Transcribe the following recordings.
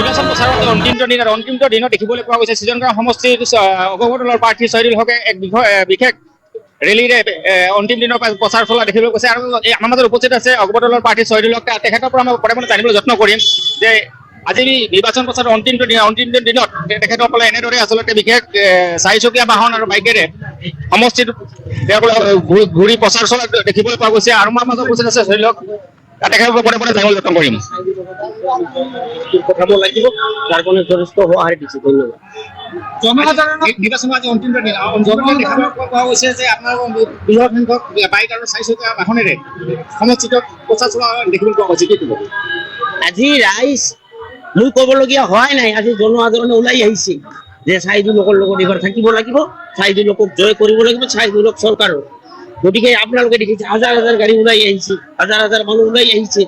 নিৰ্বাচন প্ৰচাৰৰ অন্তিমটো দিনত দেখিবলৈ পোৱা গৈছে সৃজনগাঁও সমষ্টিৰ অগপ দলৰ প্ৰাৰ্থী ছহিদুল হকে এক বিশেষ ৰেলীৰে অন্তিম দিনৰ প্ৰচাৰ চলোৱা দেখিবলৈ গৈছে। আৰু আমাৰ মাজত উপস্থিত আছে অগপ দলৰ প্ৰাৰ্থী ছহিদুল হক। তেখেতৰ পৰা মই পৰে জানিবলৈ যত্ন কৰিম যে আজি নিৰ্বাচন প্ৰচাৰৰ অন্তিম দিনত তেখেতসকলে এনেদৰে আচলতে বিশেষ চাৰিচকীয়া বাহন আৰু বাইকেৰে সমষ্টিত ঘূৰি প্ৰচাৰ চলোৱা দেখিবলৈ পোৱা গৈছে। আৰু আমাৰ মাজত উপস্থিত আছে ছহিদুল হক। তেখেতৰ পৰে জানিবলৈ যত্ন কৰিম। পঠাব লাগিব, যাৰ কাৰণে যথেষ্ট সহায় দিছে। ধন্যবাদ। নিৰ্বাচনৰ আজি অন্তিম দিন দেখাবলৈ পোৱা গৈছে যে আপোনালোকৰ বৃহৎ সংখ্যক বাইক আৰু চাৰিচকীয়া বাহনেৰে সমষ্টিত প্ৰচাৰ চলোৱা দেখিবলৈ পোৱা গৈছে। কি ক'ব? আজি ৰাইজ মই ক'বলগীয়া হোৱাই নাই। আজি জনসাধাৰণে ওলাই আহিছে যে চাহিদুল হকৰ লগত এইবাৰ থাকিব লাগিব, চাহিদুল হকক জয় কৰিব লাগিব, চাহিদুল হক চৰকাৰৰ। গতিকে আপোনালোকে দেখিছে হাজাৰ হাজাৰ গাড়ী ওলাই আহিছে, হাজাৰ হাজাৰ মানুহ ওলাই আহিছে।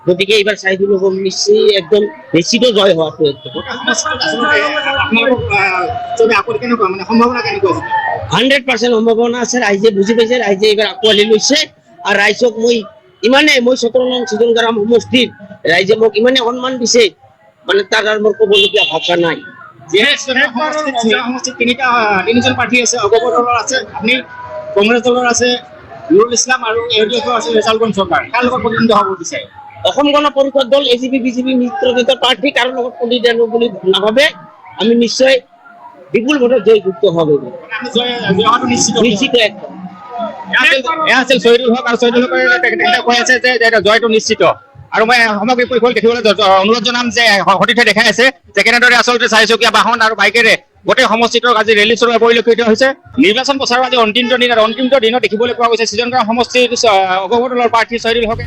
গতিকে এইবাৰ চাহিদুল হকৰ নিশ্চয় একদম নিশ্চিত জয় হোৱাটো একদম 100% সম্ভাৱনা আছে। ৰাইজে বুজি পাইছে, ৰাইজে এইবাৰ আঁকোৱালি লৈছে। আৰু ৰাইজক মই 17 নং সৃজনগাঁও সমষ্টিত ৰাইজে মোক ইমানেই সন্মান দিছে, মানে তাৰ আৰু মোৰ ক'বলগীয়া ভাষা নাই। তিনিজন প্ৰাৰ্থী আছে, অগপ দলৰ আছে, আপুনি কংগ্ৰেছ দলৰ আছে, নুৰুল ইছলাম আৰু AUDF আছে ৰেজাল্টগঞ্জ চৰকাৰ। কাৰ লগত প্ৰতিদ্বন্দ্বিতা হ'ব বিচাৰে? অসম গণ পৰিষদ দল AGP BJP মিত্ৰজোঁটৰ প্ৰাৰ্থী কাৰো লগত প্ৰতিদ্বন্দ্বিতা বুলি নাভাবে। আমি নিশ্চয় বিপুল ভোটত জয়যুক্ত হ'ব। নিশ্চিত একদম। এয়া আছিল ছহিদুল হক। আৰু ছহিদুল হকে কৈ আছে যে জয়টো নিশ্চিত। আৰু মই সামগ্ৰিক পৰিষদ দেখিবলৈ অনুৰোধ জনাম যে সতীৰ্থে দেখাই আছে যে কেনেদৰে আচলতে চাৰিচকীয়া বাহন আৰু বাইকেৰে গোটেই সমষ্টিটোৰ আজি ৰেলী চলোৱা পৰিলক্ষিত হৈছে। নিৰ্বাচন প্ৰচাৰৰ আজি অন্তিমটো দিনত দেখিবলৈ পোৱা গৈছে সৃজনগাঁও সমষ্টিৰ অগপ দলৰ প্ৰাৰ্থী ছহিদুল হকে।